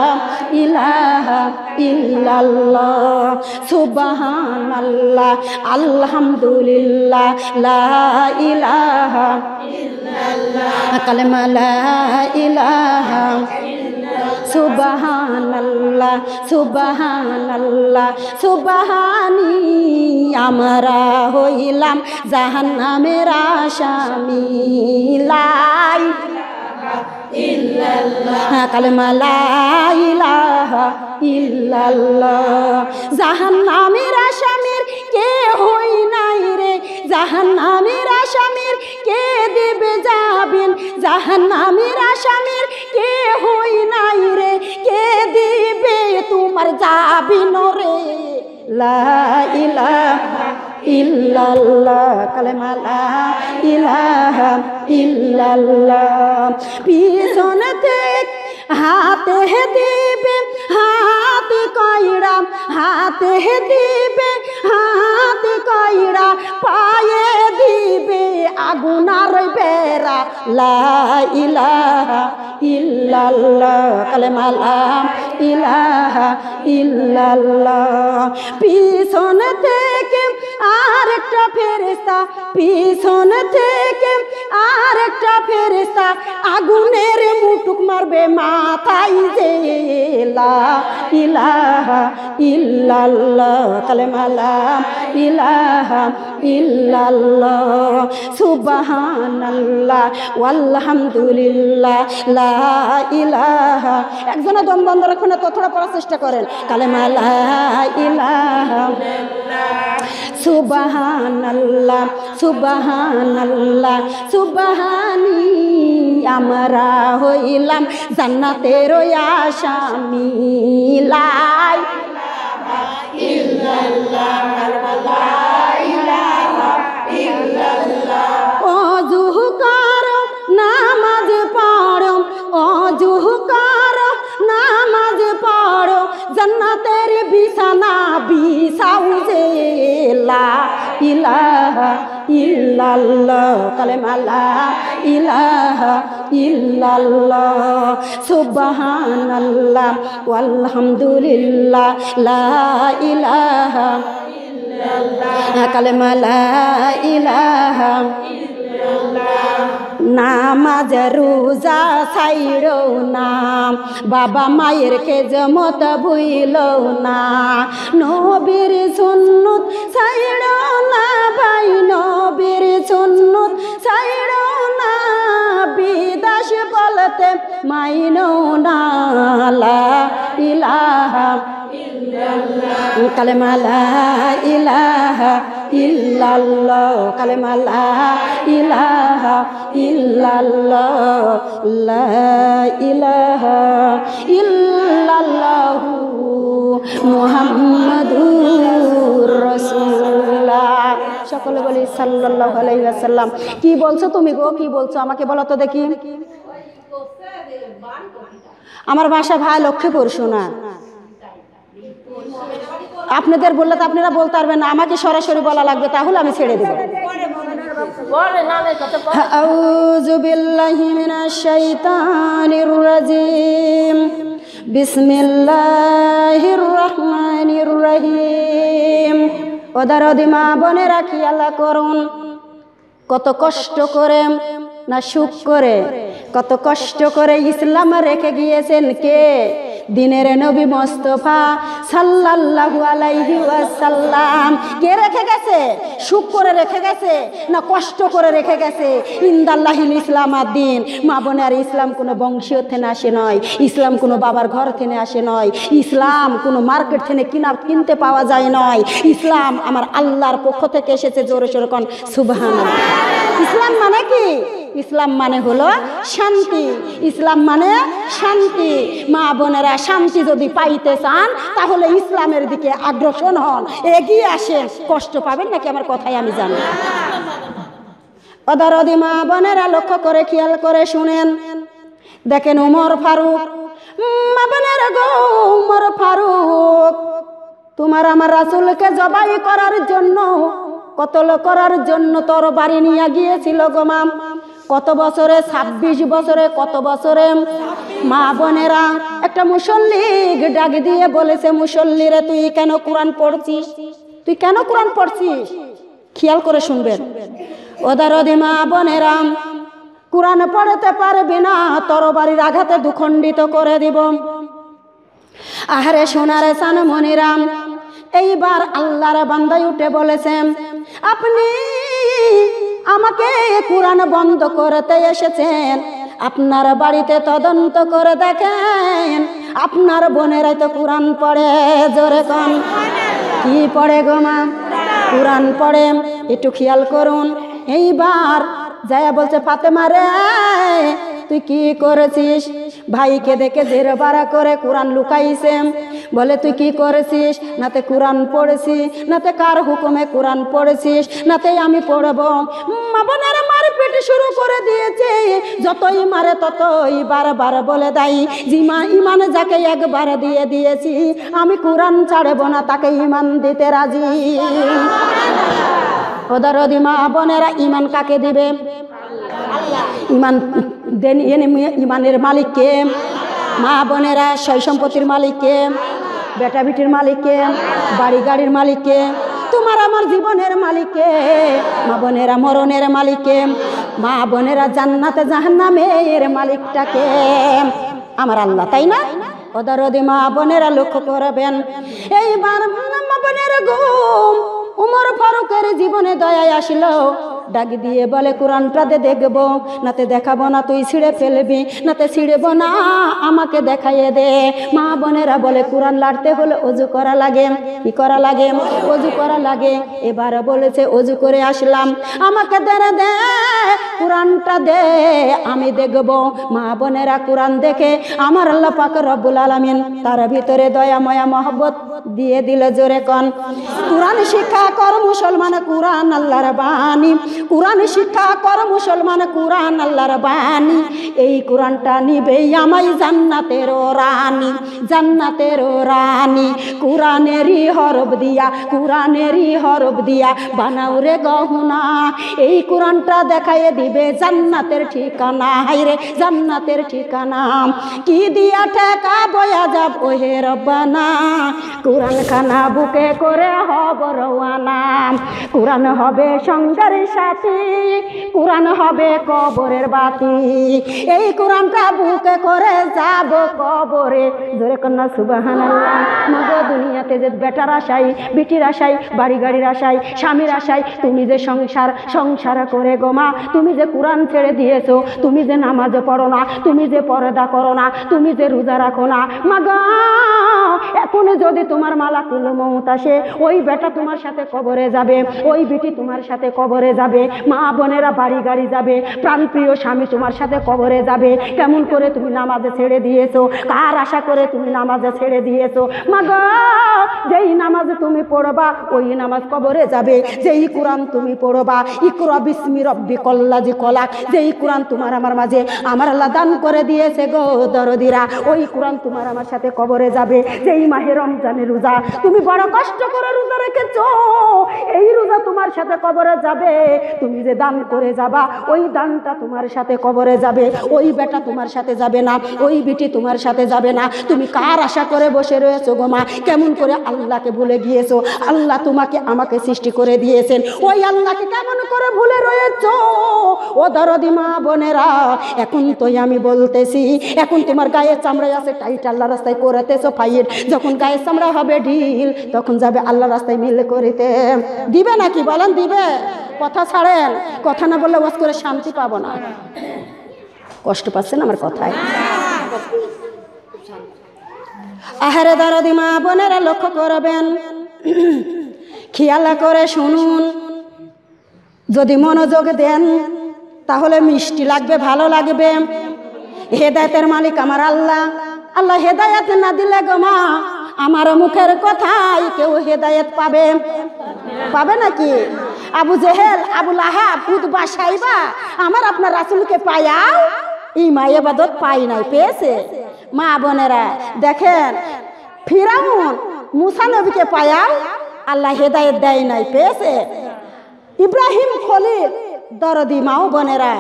ইলাহা ইল্লাল্লাহ, সুবহানাল্লাহ, আলহামদুলিল্লাহ, লা ইলাহা ইল্লাল্লাহ, কালেমা লা ইলাহা সুবহানাল্লাহ, সুবহানাল্লাহ, সুবহানি। আমরা হইলাম জাহান্নামের আসামি, লা ইলাহা ইল্লাল্লাহ, কালেমা লা ইলাহা ইল্লাল্লাহ। জাহান্নামের আসামির কে হই নাই রে, জাহান্নামের আসামির কে দেবে যাবেন, জাহান্নামের আসামির কে হই নাই রে, কে দিবে তোমার যাবিন রে, লা ইলাহা ইল্লাল্লাহ কালেমা লা ইলাহা ইল্লাল্লাহ পিছন থেকে হাতে দিবে হাতে কইরা হাতে দিবে হাতে কইরা পায়ে দিবে আগুনার বেড়া লা ইলাহা ইল্লাল্লাহ কালেমা লা ইলাহা ইল্লাল্লাহ পিছন থেকে আরেকটা ফেরেশতা পিছন থেকে আরেকটা ফেরেশতা আগুনের মুটুক মারবে মাথায় যে লা ইলাহা ইল্লাল্লাহ কালেমা লা ইলাহা ইল্লাল্লাহ সুবহানাল্লাহ ওয়ালহামদুলিল্লাহ লা ইলাহা একজনে দম বন্ধ রাখুন না তো থোড়া পড়ার চেষ্টা করেন কালেমা লা ইলাহা সুবহানাল্লাহ সুবহানাল্লাহ সুবহানি আমরা হইলাম জান্নাতের আসামি লা ইলাহা ইল্লাল্লাহ লা ইলাহা ইল্লাল্লাহ ওযু করো নামাজ পড়ো ওযু করো নামাজ পড়ো জান্নাতের বিছানা বিছাও যে লা ইলাহা ইল্লাল্লাহ কালেমা লা ইলাহা ইল্লাল্লাহ সুবহানাল্লাহ ওয়ালহামদুলিল্লাহ লা ইলাহা ইল্লাল্লাহ কালেমা লা ইলাহা নামাজ রোজা ছাইড়ো না বাবা মায়ের খেজমত ভুইলো না নবীর সুন্নত ছাইড়ো না ভাই নবীর সুন্নত ছাইড়ো না বিদাস বলতে মাইনো না লা ইলাহা ইল্লাল্লাহ কালেমা লা ইলাহা ইল্লাল্লাহ কালেমা লা ইলাহা ইল্লাল্লাহ লা ইলাহা ইল্লাল্লাহ মুহাম্মাদুর রাসূলুল্লাহ সকলে বলি সাল্লাল্লাহু আলাইহি ওয়াসাল্লাম কি বলছো তুমি গো কি বলছো আমাকে বলো তো দেখি আমার ভাষা ভাই লক্ষ্মীপুর শোনা আপনাদের বললে তো আপনারা বলতে পারবেন না আমাকে সরাসরি বলা লাগবে তাহলে আমি ছেড়ে দেব আউযু বিল্লাহি মিনাশ শাইতানির রাজিম বিসমিল্লাহির রহমানির রহিম ওদারদি মা বোনেরা খেয়াল করুন কত কষ্ট করে না সুখ করে কত কষ্ট করে ইসলাম রেখে গিয়েছেন কে দিনের নবী মুস্তাফা সাল্লাল্লাহু আলাইহি ওয়াসাল্লাম কে রেখে গেছে সুখ করে রেখে গেছে না কষ্ট করে রেখে গেছে ইনদাল্লাহিল ইসলাম আদ-দ্বীন মা বোনের ইসলাম কোনো বংশীয় থেকে আসে নয় ইসলাম কোনো বাবার ঘর থেকে আসে নয় ইসলাম কোনো মার্কেট থেকে কিনতে পাওয়া যায় নয় ইসলাম আমার আল্লাহর পক্ষ থেকে এসেছে জোরে সোরে কোন সুবহানাল্লাহ ইসলাম মানে কি ইসলাম মানে হলো শান্তি ইসলাম মানে শান্তি মা বোনেরা শান্তি যদি পাইতে চান তাহলে ইসলামের দিকে অগ্রসর হন এগিয়ে আসেন কষ্ট পাবেন নাকি আমার কথাই আমি জানি অদারদি মা বোনেরা লক্ষ্য করে খেয়াল করে শুনেন দেখেন ওমর ফারুক মা বোনেরা গো ওমর ফারুক তোমার আমার রাসূলকে জবাই করার জন্য কতল করার জন্য তরবারি নিয়ে গিয়েছিল গো মা কত বছরে 26 বছরে কত বছরে মা বোনেরা একটা মুসল্লি ডাক দিয়ে বলেছে মুসল্লি রে তুই কেন কোরআন পড়ছিস তুই কেন কোরআন পড়ছিস খেয়াল করে শুনবেন ওদারদি মা বোনেরা কোরআন পড়তে পারবে না তরবারির আঘাতে দুখণ্ডিত করে দিব আহারে সোনারে সান মনিরাম এইবার আল্লাহর বান্দায় উঠে বলেছেন আপনি আমাকে কোরআন বন্ধ করতে এসেছেন আপনার বাড়িতে তদন্ত করে দেখেন আপনার বোনেরাই তো কোরআন পড়ে জোরে কোন কি পড়ে গো মা কোরআন পড়ে একটু খেয়াল করুন এইবার যায়া বলছে ফাতেমা রে তুই কি করেছিস ভাইকে দেখে জের বাড়া করে কোরআন লুকাইছে বলে তুই কি করেছিস? নাতে কোরআন পড়েছি, নাতে কার হুকুমে কোরআন পড়েছিস? নাতে আমি পড়বো। মা বোনেরা মারে পেটে শুরু করে দিয়েছে, যতই মারে ততই বারবার বলে দেয় জিমা ইমান যাকে একবার দিয়ে দিয়েছি আমি কোরআন ছাড়বো না, তাকে ইমান দিতে রাজি। ওদারদি মা বোনেরা, ইমান কাকে দিবে? ইমান দেন ইমানের মালিককে। মা বোনেরা, সয় সম্পত্তির মালিককে, বেটা বিটির মালিককে, বাড়ি গাড়ির মালিককে, তোমার আমার জীবনের মালিককে। মা বোনেরা, মরণের মালিককে। মা বোনেরা, জান্নাতে জাহান্নামের মালিকটাকে আমার আল্লাহ, তাই না? ওদারদি মা বোনেরা লক্ষ্য করবেন। এইবার মা বোনেরা ঘুম উমর ফারুকের জীবনে দয়ায় আসলো, ডাক দিয়ে বলে কোরআনটা দেখবো। নাতে দেখাবো না, তুই ছিঁড়ে ফেলবি। নাতে ছিঁড়বো না, আমাকে দেখাইয়ে দে। মা বোনেরা বলে কোরআন লাড়তে হলে অজু করা লাগে। কি করা লাগে? অজু করা লাগে। এবার বলেছে অজু করে আসলাম, আমাকে দে কোরআনটা দে, আমি দেখবো। মা বোনেরা কোরআন দেখে আমার আল্লাহ পাক রব্বুল আলামিন তার ভিতরে দয়া মায়া মহব্বত দিয়ে দিল। জোরে কন কোরআন শিক্ষা কর মুসলমান, কোরআন আল্লাহর বাণী। কোরআন শিক্ষা কর মুসলমান, কোরআন আল্লাহর বাণী। এই কোরআনটা নিবে আমায় জান্নাতের রানী, জান্নাতের রানী। কোরআনেরই হরফ দিয়া, কোরআনেরই হরফ দিয়া বানাও রে গহনা। এই কোরআনটা দেখাইয়ে দিবে জান্নাতের ঠিকানা। হায়রে জান্নাতের ঠিকানা। কি দিয়া ঠেকা বয়া যাব ওহে রব্বানা, কোরআন খানা বুকে করে হব রওয়ানা। কোরআন হবে সঙ্গের সাথী, কোরআন হবে কবরের বাতি। এই কোরআনটা বুকে করে যাব কবরে। জোরে কন্যা সুবহানাল্লাহ। মগো দুনিয়াতে যে বেটার আশাই, বিটির আশাই, বাড়ি গাড়ির আশাই, স্বামীর আশাই তুমি যে সংসার করে গোমা, তুমি যে কোরআন ছেড়ে দিয়েছো, তুমি যে নামাজ পড়ো না, তুমি যে পর্দা করো না, তুমি যে রোজা রাখো না, মাগো এখন যদি তোমার মালাকুল মউত আসে, ওই বেটা তোমার সাথে কবরে যাবে, ওই বিটি তোমার সাথে কবরে যাবে, মা বোনেরা বাড়ি গাড়ি যাবে, প্রাণপ্রিয় স্বামী তোমার সাথে কবরে যাবে। কেমন করে তুমি নামাজে ছেড়ে দিয়েছো? কার আশা করে তুমি নামাজে ছেড়ে দিয়েছো? মাগো যেই নামাজ তুমি পড়বা ওই নামাজ কবরে যাবে। যেই কোরআন তুমি পড়বা, ইকরা বিসমি রব্বিকাল্লাযী খলাক, যেই কোরআন তোমার আমার মাঝে আমার আল্লাহ দান করে দিয়েছে গো দরদিরা, ওই কোরআন তোমার আমার সাথে কবরে যাবে। যেই মাহে রমজানের রোজা তুমি বড় কষ্ট করে রোজা রেখেছো, এই রোজা তোমার সাথে কবরে যাবে। তুমি যে দান করে যাবা ওই দানটা তোমার সাথে কবরে যাবে। ওই বেটা তোমার সাথে যাবে না, ওই বিটি তোমার সাথে যাবে না। তুমি কার আশা করে বসে রয়েছো গো মা? কেমন করে আল্লাহকে ভুলে গিয়েছো? আল্লাহ তোমাকে আমাকে সৃষ্টি করে দিয়েছেন, ওই আল্লাহকে কেমন করে ভুলে রয়েছো? ও দরদি মা বোনেরা, এখন তো আমি বলতেছি, এখন তোমার গায়ের চামড়ায় আছে টাইট, আল্লাহ রাস্তায় করেতেছো ফাইট। যখন গায়ের চামড়া হবে ঢিল, তখন যাবে আল্লাহ রাস্তায় মিল করিতে। দিবে নাকি বলেন? দিবে? কথা ছাড়েন, কথা না বললে ওয়াজ করে শান্তি পাবো না। কষ্ট পাচ্ছেন আমার কথায়? আহারে দরদি মা বোনেরা লক্ষ্য করবেন, খেয়াল করে শুনুন। যদি মনোযোগ দেন তাহলে মিষ্টি লাগবে, ভালো লাগবে। হেদায়েতের মালিক আমার আল্লাহ। আল্লাহ হেদায়েত না দিলে গো মা আমার মুখের কথাই কেউ হেদায়েত পাবে নাকি? আবু জেহেল, আবু লাহাব, উতবা, সাইবা আমার আপনার রাসূলকে পায়াও ইমান ইবাদত পাই নাই, পেয়েছে? মা বোনেরা দেখেন, ফিরাউন মুসা নবীকে পায়াও আল্লাহ হেদায়েত দেয় নাই, পেয়েছে? ইব্রাহিম খলিল, দরদি মাও বোনেরা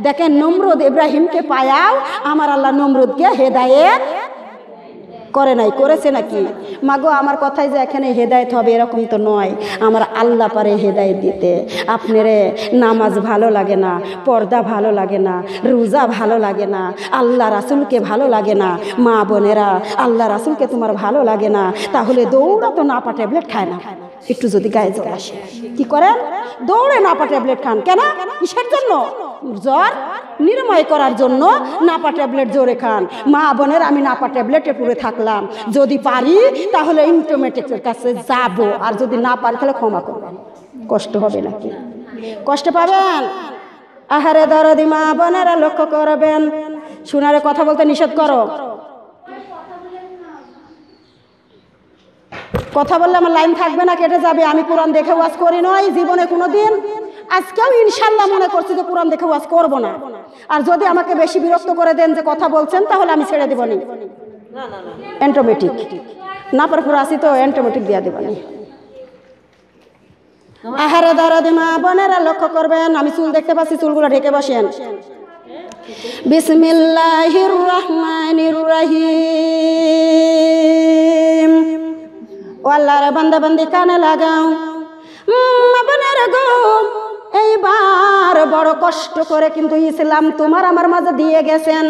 দেখেন, নমরুদ ইব্রাহিমকে পায়াও আমার আল্লাহ নমরুদকে হেদায়েত করে নাই, করেছে নাকি? মাগো আমার কথাই যে এখানে হেদায়েত হবে এরকম তো নয়, আমার আল্লাহ পারে হেদায়েত দিতে। আপনারে নামাজ ভালো লাগে না, পর্দা ভালো লাগে না, রোজা ভালো লাগে না, আল্লাহ রাসূলকে ভালো লাগে না, মা বোনেরা আল্লাহ রাসূলকে তোমার ভালো লাগে না, তাহলে দৌড়া তো নাপা ট্যাবলেট খায় না। একটু যদি গায়ে জ্বর আসে কি করেন? দৌড়ে নাপা ট্যাবলেট খান। কেন? কিসের জন্য? জ্বর নিরাময় করার জন্য নাপা ট্যাবলেট জোরে খান। মা বোনের আমি নাপা ট্যাবলেটে পুরে থাকলাম, যদি পারি তাহলে ইন্টোমেটিকের কাছে যাব, আর যদি না পারি তাহলে ক্ষমা করবেন। কষ্ট হবে নাকি? কষ্ট পাবেন? আহারে দরদি মা বোনেরা লক্ষ্য করবেন, শোনারে কথা বলতে নিষেধ করো। কথা বললে আমার লাইন থাকবে না, কেটে যাবে। আমি কোরআন দেখে ওয়াজ করি নয় জীবনে কোনোদিন, আজকেও ইনশাল্লাহ মনে করছি যে কোরআন দেখে ওয়াজ করব না। আর যদি আমাকে বেশি বিরক্ত করে দেন যে কথা বলছেন, তাহলে আমি ছেড়ে দেবনি, অ্যান্টোমেটিক না পারে পুরো আসি তো অ্যান্টোমেটিক দিয়ে দেবনি। আহারে দারাদি মা বোনেরা লক্ষ্য করবেন, আমি চুল দেখতে পাচ্ছি, চুলগুলো ঢেকে বসেন। বিসমিল্লাহির রহমানির রহিম। ও আল্লাহর বান্দা বান্দি কানে লাগাও, মা বোনেরা গো, এইবার বড় কষ্ট করে কিন্তু ইসলাম তোমার আমার মাঝে দিয়ে গেছেন।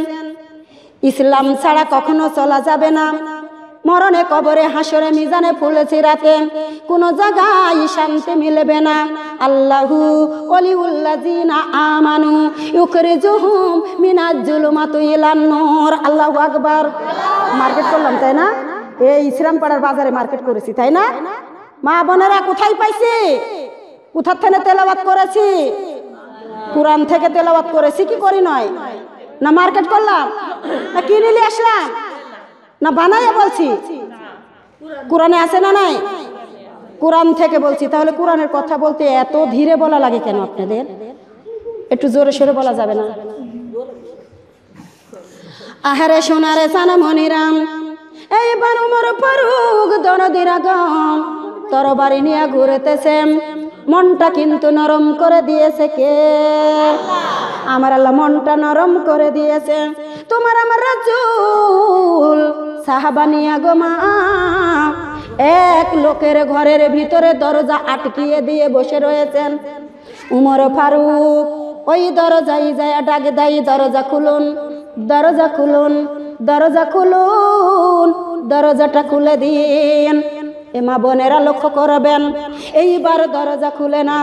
ইসলাম ছাড়া কখনো চলা যাবে না। মরণে, কবরে, হাসরে, মিজানে, ফুলেছি রাতে কোন জায়গায় শান্তি মিলবে না। আল্লাহু ওয়ালিউল্লাযিনা আমানু ইউখরিজুহুম মিনাজ জুলুমাতি ইলান নূর। আল্লাহু আকবার। মার্কেট করলাম তাই না? এই ইসলামপাড়ার বাজারে মার্কেট করেছি তাই না? মা বোনেরা কোথায় পাইছি? কোথা থেকে তেলাওয়াত করেছি? কোরআন থেকে তেলাওয়াত করেছি কি করি নয়? না মার্কেট করলাম, না কিনে নিয়ে আসলাম, না বানাইয়া বলছি? কোরআনে আছে না নাই? কোরআন থেকে বলছি। তাহলে কোরআনের কথা বলতে এত ধীরে বলা লাগে কেন আপনাদের? একটু জোরে সোরে বলা যাবে না? আহারে সোনারে সানা মনিরাম, এইবার উমর ফারুক দরদির আগম তরবারি নিয়ে ঘুরেতেছে। মনটা কিন্তু নরম করে দিয়েছে কে? আমার আল্লাহ মনটা নরম করে দিয়েছে। তোমার আমার রাসূল সাহাবা নিয়া গো মা এক লোকের ঘরের ভিতরে দরজা আটকিয়ে দিয়ে বসে রয়েছেন। উমর ফারুক ওই দরজায় যায় ডাক দেয়, দরজা খুলুন, দরজা খুলুন, দরজা খুলুন, দরজাটা খুলে দিন। এ মা বোনেরা লক্ষ্য করবেন, এইবার দরজা খুলে না।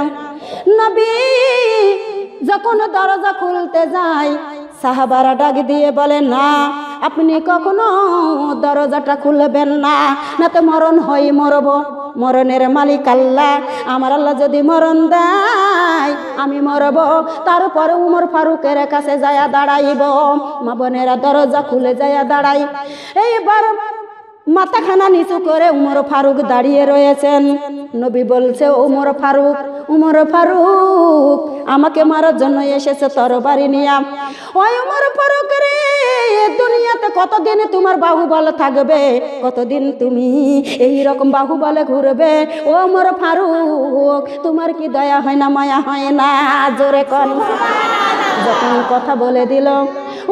নবী যখন দরজা খুলতে যায়, সাহাবারা ডাক দিয়ে বলে, না আপনি কখনো দরজাটা খুলবেন না, না তো মরণ হয় মরব। মরণের মালিক আল্লাহ, আমার আল্লাহ যদি মরণ দেয় আমি মরব। তারপরে উমর ফারুকের কাছে যায়া দাঁড়াইব। মা বোনেরা দরজা খুলে যায়া দাঁড়াই। এইবার মাথাখানা নিচু করে উমর ফারুক দাঁড়িয়ে রয়েছেন। নবী বলছে, উমর ফারুক, উমর ফারুক আমাকে মারার জন্য এসেছে তরবারি নিয়া। ওই উমর ফারুক রে, দুনিয়াতে কতদিন তোমার বাহুবল থাকবে? কতদিন তুমি এই রকম বাহুবলে ঘুরবে? ও উমর ফারুক, তোমার কি দয়া হয় না, মায়া হয় না? জোরে কর। যখন কথা বলে দিল,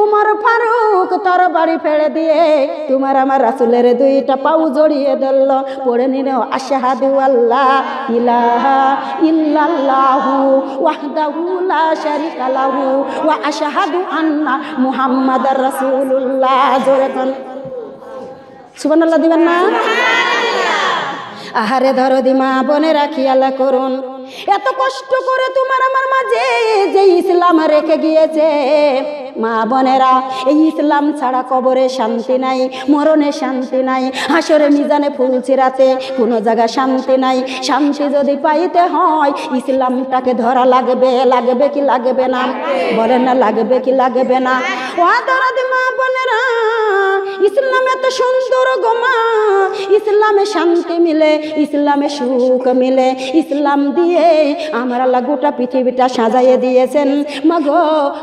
উমর ফারুক তরবারি ফেলে দিয়ে তোমার আমার রাসূলের দুইটা পাও জড়িয়ে ধরল, পড়ে নিল আশহাদু আল্লা ইলাহা ইল্লাল্লাহু ওয়াহদাহু লা শারীকা লাহু ওয়া আশহাদু আন্না মুহাম্মাদার রাসূলুল্লাহ। জোরে কোন সুবহানাল্লাহ দিবেন না? আহারে দরদি মা বোনেরা খেয়াল করুন, এত কষ্ট করে তোমার আমার মাঝে যে ইসলাম রেখে গিয়েছে, মা বোনেরা এই ইসলাম ছাড়া কবরে শান্তি নাই, মরণে শান্তি নাই, হাসরে মিজানে ফুলছিরাতে কোনো জায়গা শান্তি নাই। শান্তি যদি পাইতে হয় ইসলামটাকে ধরা লাগবে। লাগবে কি লাগবে না? বলেন না, লাগবে কি লাগবে না? ও দরদি মা বোনেরা, ইসলাম এত সুন্দর গো মা, ইসলামে শান্তি মিলে, ইসলামে সুখ মিলে। ইসলাম দিয়ে আমার আল্লাহ গোটা পৃথিবীটা সাজাইয়ে দিয়েছেন। মাগো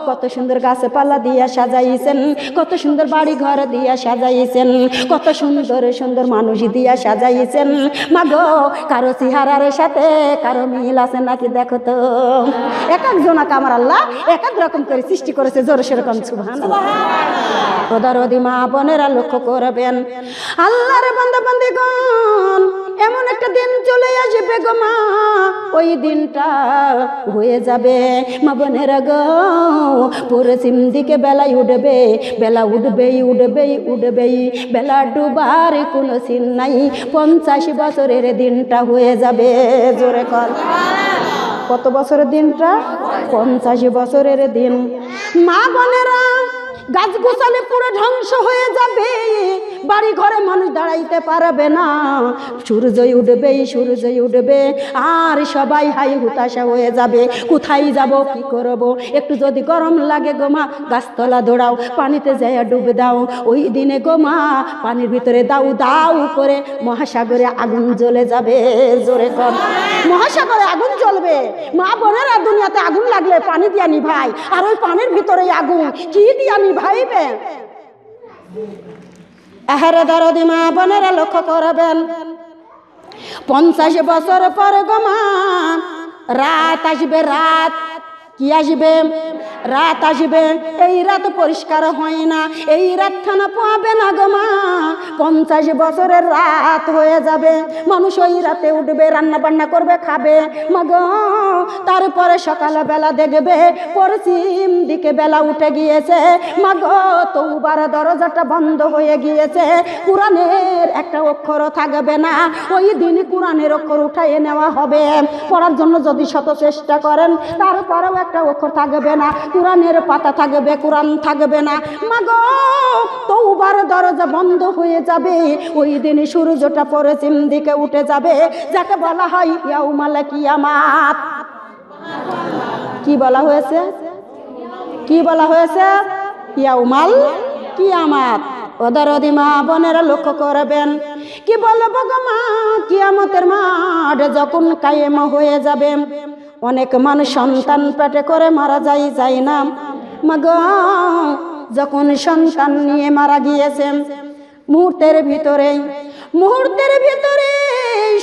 কত সুন্দর গাছপালা দিয়া সাজাইছেন, কত সুন্দর বাড়ি ঘর দিয়া সাজাইছেন, কত সুন্দর সুন্দর মানুষ দিয়া সাজাইছেন। মাগো কারো চেহারার সাথে কারো মিল আছে নাকি দেখো তো? এক একজনকে আমার আল্লাহ এক এক রকম করে সৃষ্টি করেছে। জোরে সেরকম সুবহানাল্লাহ। দরদি মা বোনেরা লক্ষ্য করবেন, আল্লাহর বান্দা বান্দিগণ, এমন একটা দিন চলে আসবে গো মা, ওই দিনটা হয়ে যাবে মা বোনেরা গো, পশ্চিম দিকে বেলায় উঠবে, বেলা উঠবেই উঠবেই উঠবেই, বেলা ডুবার কোনো চিন নাই। 50 বছরের দিনটা হয়ে যাবে। জোরে কর। কত বছরের দিনটা? 50 বছরের দিন। মা বোনেরা গাছ গোছালে পুরো ধ্বংস হয়ে যাবে, বাড়ি ঘরে মানুষ দাঁড়াইতে পারবে না। সূর্যই উঠবে আর সবাই হাই হুতাশা হয়ে যাবে। কোথায় যাব, কি করব? একটু যদি গরম লাগে গো মা, গাছতলা দৌড়াও, পানিতে যাইয়া ডুবে দাও। ওই দিনে গো মা পানির ভিতরে দাউ দাউ করে মহাসাগরে আগুন জ্বলে যাবে। জোরে কর, মহাসাগরে আগুন জ্বলবে। মা বোনেরা, দুনিয়াতে আগুন লাগলে পানি দিয়া নিভাই, আর ওই পানির ভিতরে আগুন কি দিয়া নিভাইবে? আহারে দরদি মা বোনেরা লক্ষ্য করবেন, 50 বছর পর গো মা রাত আসবে। রাত কি আসবে? রাত আসবে। এই রাত পরিষ্কার হয় না, এই রাত খানা পাবে না গো মা। 50 বছরের রাত হয়ে যাবে। মানুষ ওই রাতে উঠবে, রান্না বান্না করবে, খাবে মা গো। তারপরে সকালবেলা দেখবে পশ্চিম দিকে বেলা উঠে গিয়েছে মা গো, তওবার দরজাটা বন্ধ হয়ে গিয়েছে। কোরআনের একটা অক্ষরও থাকবে না। ওই দিন কোরআনের অক্ষর উঠাইয়ে নেওয়া হবে। পড়ার জন্য যদি শত চেষ্টা করেন, তারপরেও একটা অক্ষর থাকবে না। কোরআনের পাতা থাকবে, কোরআন থাকবে না মা গো। তওবার দরজা বন্ধ হয়ে যাবে। ওই দিন সূর্যটা পশ্চিম দিকে উঠে যাবে, যাকে বলা হয় ইয়াউমাল কিয়ামাত। কি বলা হয়েছে? কি বলা হয়েছে? ইয়াউমাল কিয়ামাত। ওদরদি মা বোনেরা লক্ষ্য করবেন, কি বলবো গো মা, কিয়ামতের মাঠ যখন কায়েম হয়ে যাবে, অনেক মানুষ সন্তান পেটে করে মারা যায় না মা গো। যখন সন্তান নিয়ে মারা গিয়েছে, মুহূর্তের ভিতরে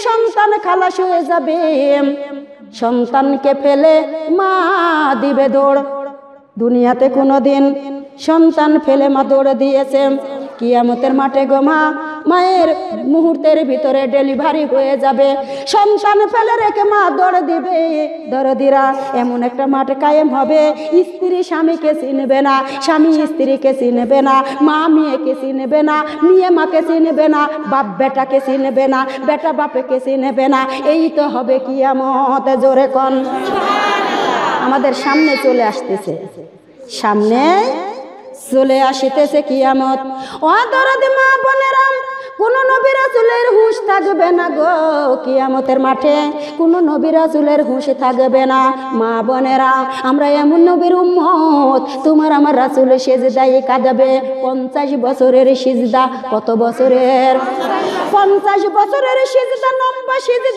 সন্তান খালাস হয়ে যাবে। সন্তানকে ফেলে মা দিবে দৌড়। দুনিয়াতে কোনোদিন সন্তান ফেলে মা দৌড় দিয়েছে? কিয়ামতের মাঠে গো মা, মায়ের মুহূর্তের ভিতরে ডেলিভারি হয়ে যাবে। সন্তান ফেলে রেখে মা দৌড় দিবে। দরদিরা, এমন একটা মাঠ কায়েম হবে, স্ত্রী স্বামীকে চিনবে না, স্বামী স্ত্রীকে চিনবে না, মা মেয়েকে চিনবে না, মেয়ে মাকে চিনবে না, বাপ বেটাকে চিনবে না, বেটা বাপকে চিনবে না। এই তো হবে কিয়ামত। জোরে কোন। আমাদের সামনে চলে আসতেছে, সামনে চলে আসিতেছে কিয়ামত। ও দরদি মা বোনেরা, কোন নবী রাসূলের হুঁশ থাকবে না গো কিয়ামতের মাঠে। কোন নবী রাসূলের হুঁশ থাকবে না। মা বোনেরা, আমরা এমন নবীর উম্মত, তোমার আমার রাসূল সিজদায় কাঁদবে। 50 বছরের সিজদা। কত বছরের? 50 বছরের সিজদা, লম্বা সিজদা।